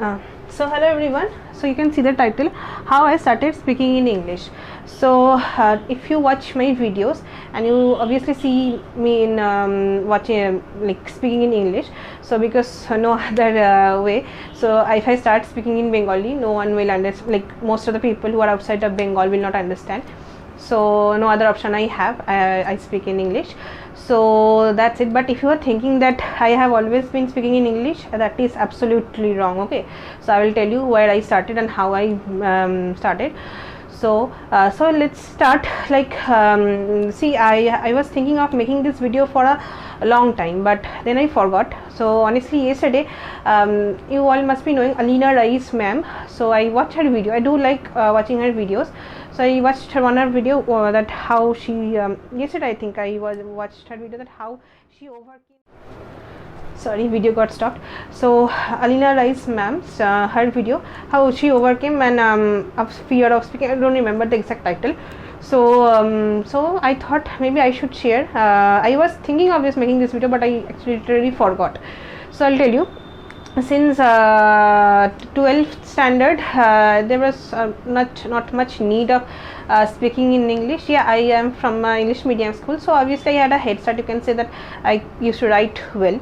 Uh, so hello everyone. So you can see the title, how I started speaking in English. So if you watch my videos and you obviously see me in watching like speaking in English, so because no other way, so if I start speaking in Bengali, no one will understand, like most of the people who are outside of Bengal will not understand. So no other option I have, I speak in English. So that's it. But if you are thinking that I have always been speaking in English, that is absolutely wrong. Okay, so I will tell you where I started and how I started. So let's start. Like see, I was thinking of making this video for a long time, but then I forgot. So honestly, yesterday you all must be knowing Alina Rais ma'am. So I watched her video. I do like watching her videos. So I watched her one video that how she yesterday I think I watched her video that how she overcame. Sorry, video got stopped. So Alina Rais ma'am's her video how she overcame and of fear of speaking. I don't remember the exact title. So so I thought maybe I should share. I was thinking of just making this video, but I actually literally forgot. So I'll tell you. Since 12th standard, there was not much need of speaking in English. Yeah, I am from English medium school, so obviously I had a head start. You can say that I used to write well.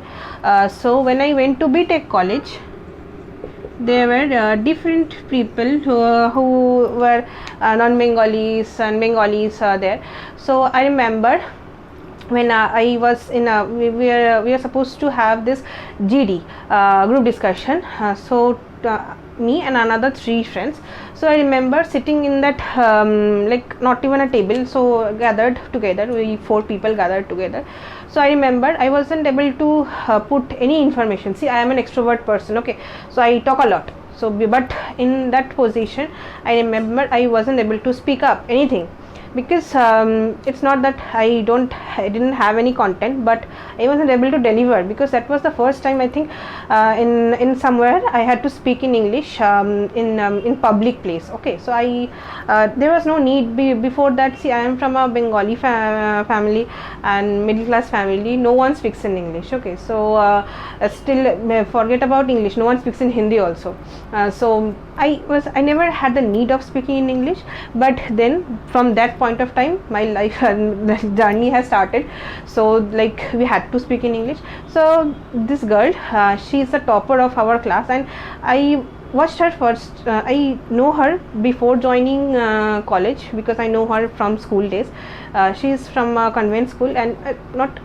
So when I went to BTech college, there were different people who were non-Bengalis and Bengalis there. So I remember when I was in we were supposed to have this GD group discussion. So me and another 3 friends. So I remember sitting in that like not even a table. So gathered together, we 4 people gathered together. So I remember I wasn't able to put any information. See, I am an extrovert person. Okay, so I talk a lot. So but in that position, I remember I wasn't able to speak up anything. Because it's not that I didn't have any content, but I wasn't able to deliver, because that was the first time I think in somewhere I had to speak in English in public place. Okay, so I there was no need before that. See, I am from a Bengali family and middle class family. No one speaks in English. Okay, so still forget about English, no one speaks in Hindi also. So I never had the need of speaking in English, but then from that point of time my life and the journey has started. So like we had to speak in English. So this girl, she is the topper of our class, and I watched her first. I know her before joining college, because I know her from school days. She is from convent school, and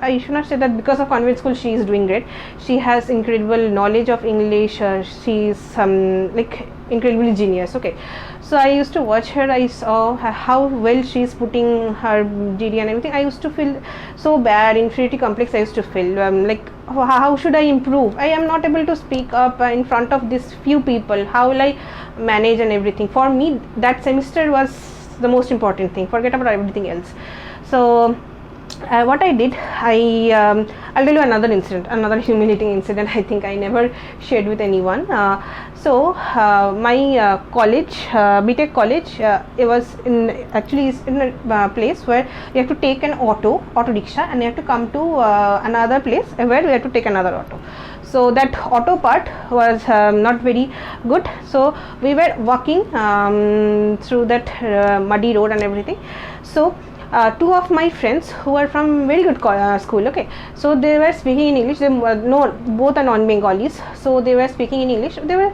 I should not say that because of convent school she is doing great. She has incredible knowledge of English. She is like incredibly genius. Okay, so I used to watch her. I saw how well she is putting her GD and everything. I used to feel so bad, inferiority complex I used to feel, like how should I improve? I am not able to speak up in front of these few people. How will I manage and everything? For me, that semester was the most important thing. Forget about everything else. So what I did, I'll tell you another incident, another humiliating incident. I think I never shared with anyone. So my college, BTech college, it was actually is in a place where you have to take an auto rickshaw, and you have to come to another place where we have to take another auto. So that auto part was not very good. So we were walking through that muddy road and everything. So 2 of my friends who are from very good school, okay, so they were speaking in English. They no, both are non-Bengalis, so they were speaking in English. They were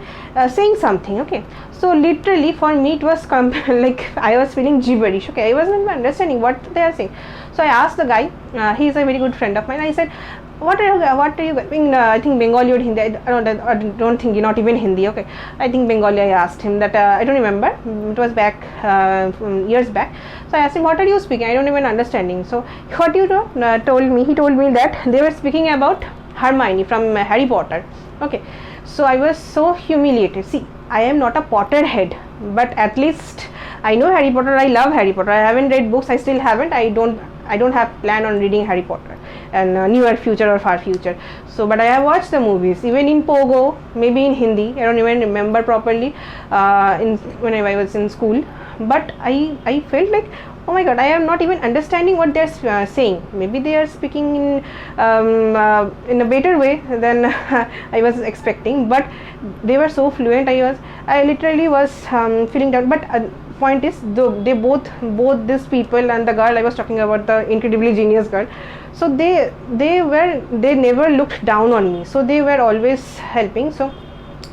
saying something, okay. So literally for me it was like I was feeling gibberish. Okay, I wasn't understanding what they are saying. So I asked the guy, he is a very good friend of mine. I said, what are you going? I think Bengali or Hindi. I don't think you're not even Hindi. Okay, I think Bengali. I asked him that. I don't remember. It was back years back. So I asked him, what are you speaking? I don't even understanding. So what you told me? He told me that they were speaking about Hermione from Harry Potter. Okay, so I was so humiliated. See, I am not a Potterhead, but at least I know Harry Potter. I love Harry Potter. I haven't read books. I still haven't. I don't have plan on reading Harry Potter and near future or far future. So but I have watched the movies, even in Pogo, maybe in Hindi. I don't even remember properly when I was in school. but I felt like, oh my god, I am not even understanding what they're saying. Maybe they are speaking in a better way than I was expecting, but they were so fluent. I literally was feeling down. But point is, they both these people and the girl I was talking about, the incredibly genius girl, so they never looked down on me, so they were always helping. So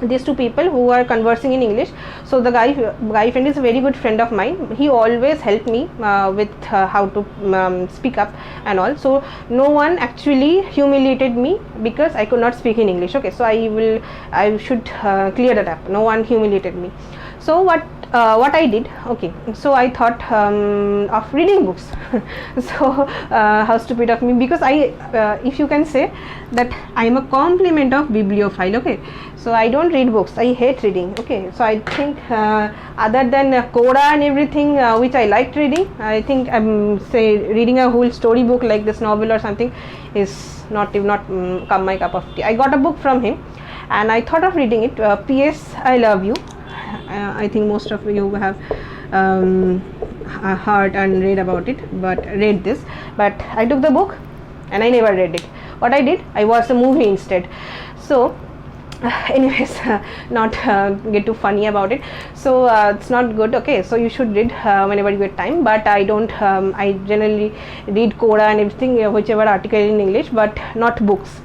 these two people who are conversing in English, so the guy friend is a very good friend of mine. He always helped me with how to speak up and all. So no one actually humiliated me because I could not speak in English. Okay, so I should clear that up. No one humiliated me. So what I did, okay, so I thought of reading books. So how stupid of me, because if you can say that I am a complement of bibliophile. Okay, so I don't read books, I hate reading. Okay, so I think other than Coda and everything which I liked reading, I think say reading a whole story book like this novel or something is not my cup of tea. I got a book from him and I thought of reading it, P.S. I Love You. I think most of you have heard and read about it, but read this. But I took the book and I never read it. What I did, I watched the movie instead. So anyways, not get too funny about it. So it's not good. Okay, so you should read whenever you get time, but I don't. I generally read Coda and everything, whichever article in English, but not books.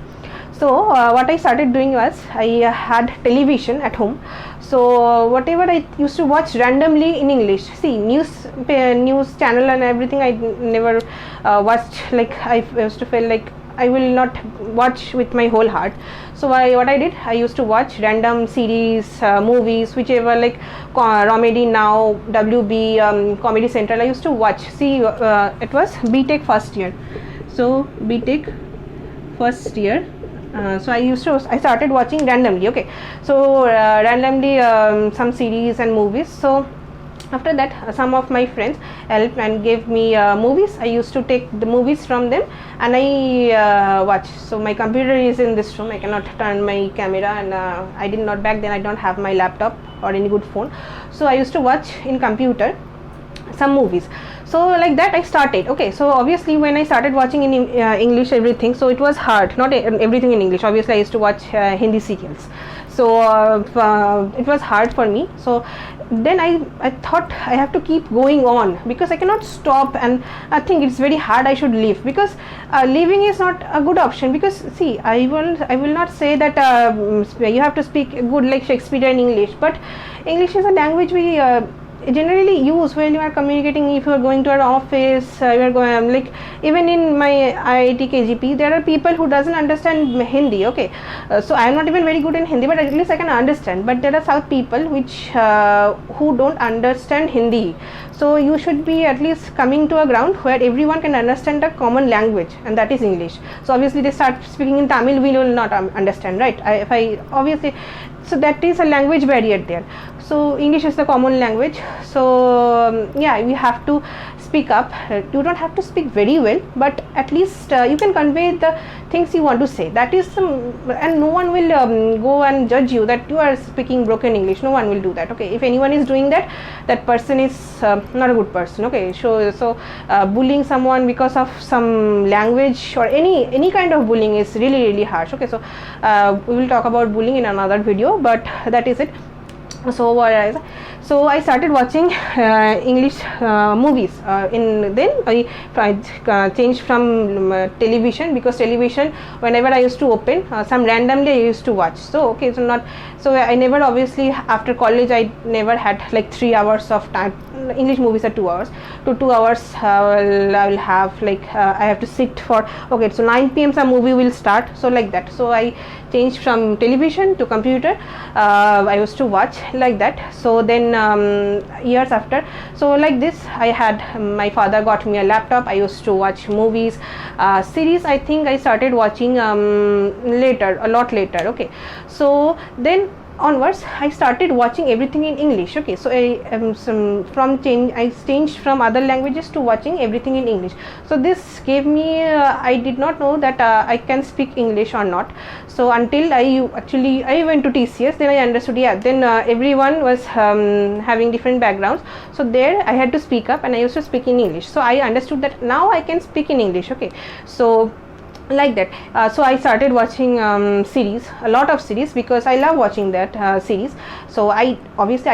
So what I started doing was, I had television at home. So whatever I used to watch randomly in English, see news channel and everything, I never watched. Like I used to feel like I will not watch with my whole heart. So what I did, I used to watch random series, movies, whichever, like Comedy Now, WB, Comedy Central. I used to watch. See, it was BTech first year. So BTech first year. So I started watching randomly. Okay, so randomly some series and movies. So after that, some of my friends helped and gave me movies. I used to take the movies from them and I watch. So my computer is in this room, I cannot turn my camera, and I did not, back then I don't have my laptop or any good phone, so I used to watch in computer some movies. So like that I started. Okay, so obviously when I started watching in English everything, so it was hard, not everything in English. Obviously I used to watch Hindi serials, so it was hard for me. So then I thought I have to keep going on because I cannot stop, and I think it's very hard. I should leave, because leaving is not a good option. Because see, I will not say that you have to speak good like Shakespearean English, but English is a language we generally use when you are communicating. If you are going to an office, you are going, like even in my IIT KGP, there are people who doesn't understand Hindi. Okay, so I am not even very good in Hindi, but at least I can understand. But there are South people which who don't understand Hindi. So you should be at least coming to a ground where everyone can understand a common language, and that is English. So obviously they start speaking in Tamil, we will not understand, right? Obviously, so that is a language barrier there. So English is the common language. So yeah, we have to speak up. You don't have to speak very well, but at least you can convey the things you want to say. That is and no one will go and judge you that you are speaking broken English. No one will do that. Okay, if anyone is doing that, that person is not a good person. Okay, so bullying someone because of some language or any kind of bullying is really harsh. Okay, so we will talk about bullying in another video, but that is it. So I started watching English movies. Then I changed from television, because television, whenever I used to open, some randomly I used to watch. So okay, so I never, obviously after college I never had like 3 hours of time. English movies are 2 hours. To 2 hours I will have like I have to sit for, okay, so 9 p.m. some movie will start. So like that. So I changed from television to computer. I used to watch like that. So then years after, so like this, I had, my father got me a laptop. I used to watch movies, series. I think I started watching later, a lot later. Okay, so then onwards I started watching everything in English. Okay, so I changed from other languages to watching everything in English. So this gave me, I did not know that I can speak English or not. So until I went to TCS, then I understood, yeah, then everyone was having different backgrounds, so there I had to speak up and I used to speak in English. So I understood that now I can speak in English. Okay, so like that, so I started watching series, a lot of series, because I love watching that series. So I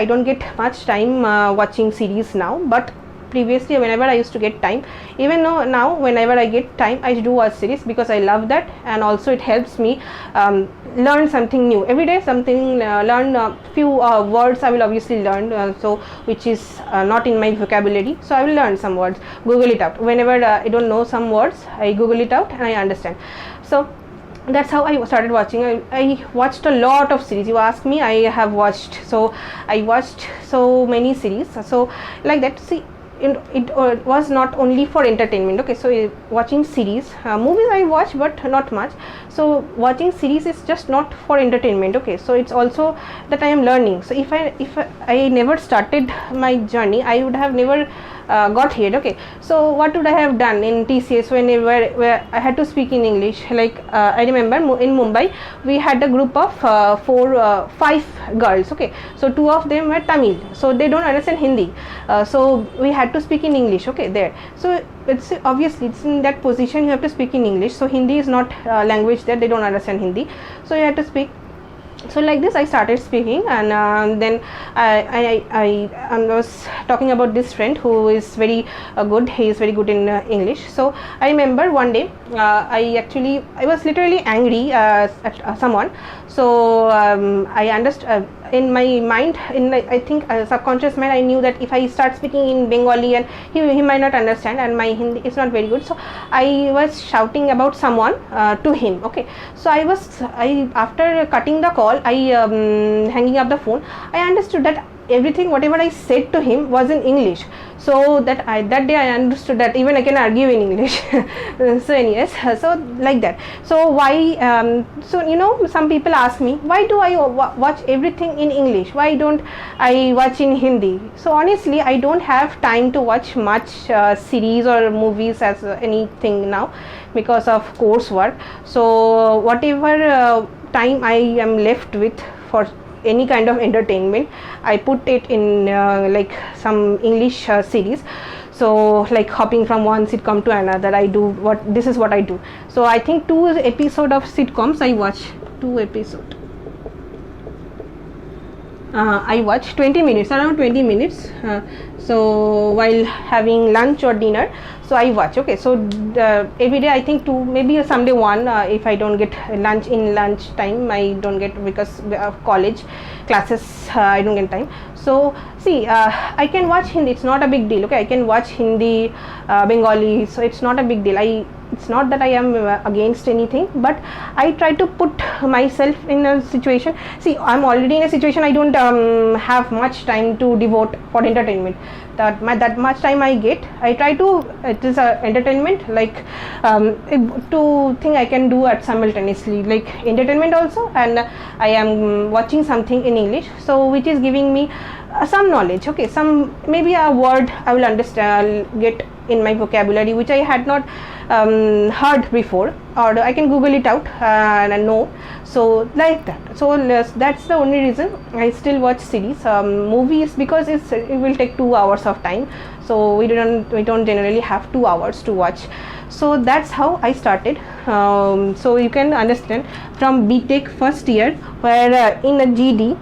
don't get much time watching series now, but previously whenever I used to get time, even though now whenever I get time I do watch series, because I love that, and also it helps me learn something new every day, something learn a few words I will obviously learn, so which is not in my vocabulary, so I will learn some words, Google it out whenever I don't know some words, I Google it out and I understand. So that's how I started watching. I watched a lot of series. You ask me, I have watched, so I watched so many series, so like that. See, it was not only for entertainment. Okay, so watching series, movies I watch but not much. So watching series is just not for entertainment. Okay, so it's also that I am learning. So if I never started my journey, I would have never got here. Okay, so what would I have done in TCS where I had to speak in English? Like I remember in Mumbai we had a group of 5 girls. Okay, so 2 of them were Tamil, so they don't understand Hindi, so we had to speak in English. Okay, there, so it's obviously it's in that position you have to speak in English. So Hindi is not language that they don't understand Hindi, so you have to speak. So like this I started speaking, and then I was talking about this friend who is very good. He is very good in English. So I remember one day I was literally angry at someone. So I understood in my mind, in I think subconscious mind, I knew that if I start speaking in Bengali and he might not understand, and my Hindi is not very good, so I was shouting about someone to him. Okay, so after cutting the call, I hanging up the phone, I understood that everything whatever I said to him was in English. So that day I understood that even I can argue in English. So anyways, so like that. So why so you know, some people ask me, why do I watch everything in English, why don't I watch in Hindi? So honestly I don't have time to watch much series or movies as anything now, because of coursework. So whatever time I am left with for any kind of entertainment, I put it in like some English series. So like hopping from one sitcom to another, this is what I do. So I think 2 episode of sitcoms I watch, 2 episode. I watch 20 minutes, around 20 minutes. So while having lunch or dinner, so I watch. Okay, so every day I think 2, maybe someday 1. If I don't get lunch in lunch time, I don't get, because of college classes I don't get time. So see, I can watch Hindi, it's not a big deal. Okay, I can watch Hindi, Bengali, so it's not a big deal. It's not that I am against anything, but I try to put myself in a situation. See, I'm already in a situation, I don't have much time to devote for entertainment. That much time I get, I try to, it is a entertainment, like to think I can do at simultaneously, like entertainment also, and I am watching something in English, so which is giving me some knowledge. Okay, some maybe a word I will understand, get in my vocabulary, which I had not heard before, or I can Google it out and know. So like that. So that's the only reason I still watch series. Movies, because it will take 2 hours of time, so we don't generally have 2 hours to watch. So that's how I started. So you can understand from BTech first year, where in a GD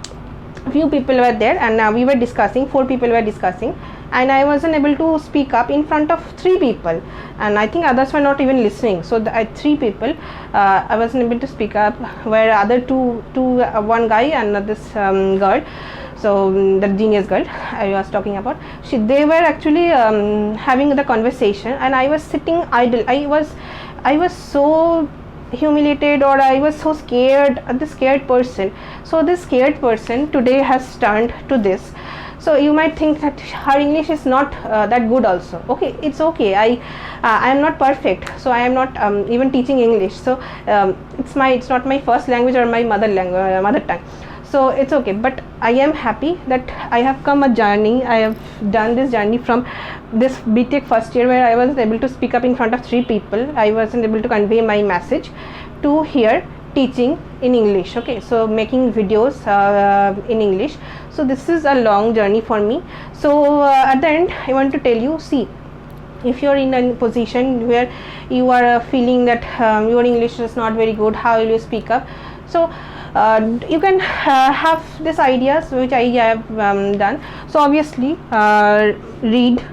few people were there, and we were discussing, 4 people were discussing, and I wasn't able to speak up in front of 3 people, and I think others were not even listening. So 3 people, I wasn't able to speak up, where other two one guy and this girl, so the genius girl I was talking about, they were actually having the conversation, and I was sitting idle. I was so humiliated, or I was so scared, the scared person. So this scared person today has turned to this. So you might think that her English is not that good also. Okay, it's okay. I am not perfect, so I am not even teaching English. So it's not my first language or my mother tongue. so it's okay, but I am happy that I have come a journey. I have done this journey from this BTech first year, where I wasn't able to speak up in front of 3 people, I wasn't able to convey my message, to here teaching in English. Okay, so making videos in English. So this is a long journey for me. So at the end I want to tell you, see, if you are in a position where you are feeling that your English is not very good, how will you speak up? So you can have these ideas which I have done. So obviously read.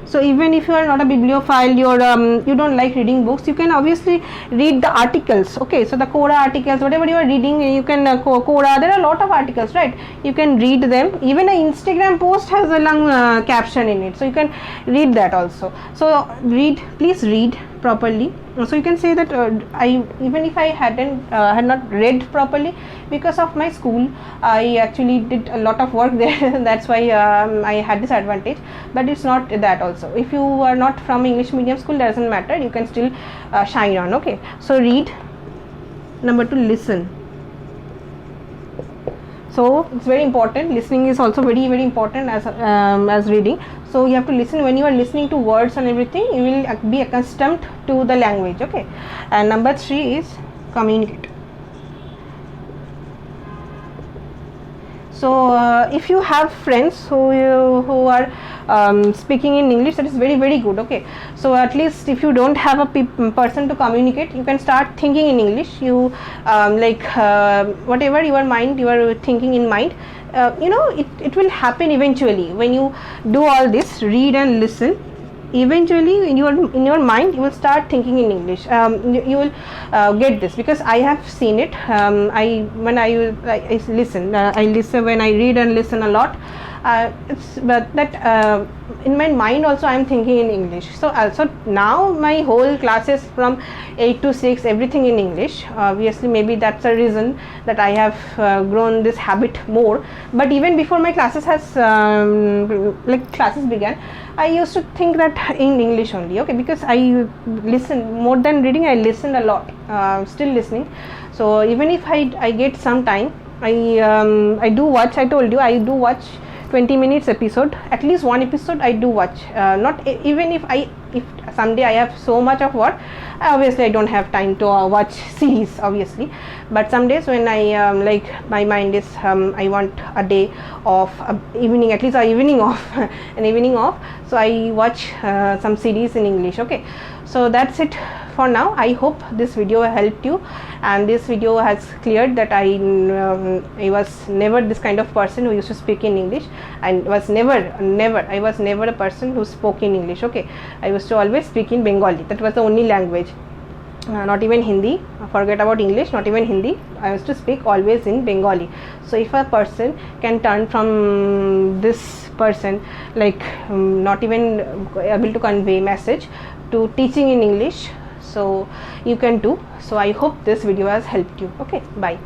So even if you are not a bibliophile, you don't like reading books, you can obviously read the articles. Okay, so the Quora articles, whatever you are reading, you can Quora, there are a lot of articles, right? You can read them. Even an Instagram post has a long caption in it, so you can read that also. So read, please read properly. So you can say that I, even if I had not read properly, because of my school, I actually did a lot of work there. That's why I had this advantage. But it's not that also. If you are not from English medium school, doesn't matter, you can still shine on. Okay, so read. Number 2, listen. So it's very important. Listening is also very, very important as reading. So you have to listen. When you are listening to words and everything, you will be accustomed to the language. Okay, and number 3 is communicate. So if you have friends who are speaking in English, that is very, very good. Okay, so at least if you don't have a person to communicate, you can start thinking in English. You whatever your mind, you are thinking in mind, it will happen eventually. When you do all this, read and listen, eventually in your mind you will start thinking in English. You will get this, because I have seen it. I listen, when I read and listen a lot, it's but that in my mind also I am thinking in English. So also now my whole classes from 8 to 6, everything in English. Obviously maybe that's a reason that I have grown this habit more. But even before my classes classes began, I used to think that in English only. Okay, because I listen more than reading, I listen a lot, still listening. So even if I get some time, I do watch. I told you I do watch 20 minutes episode, at least one episode I do watch. Not even if someday I have so much of work, obviously I don't have time to watch series, obviously. But some days when I my mind is I want a day off, evening, at least a evening off, an evening off, so I watch some series in English. Okay, so that's it for now. I hope this video helped you, and this video has cleared that I was never this kind of person who used to speak in English, and was I was never a person who spoke in English. Okay, I used to always speak in Bengali. That was the only language. Not even Hindi, forget about English, not even Hindi, I used to speak always in Bengali. So if a person can turn from this person, not even able to convey message, to teaching in English, so you can do. So I hope this video has helped you. Okay, bye.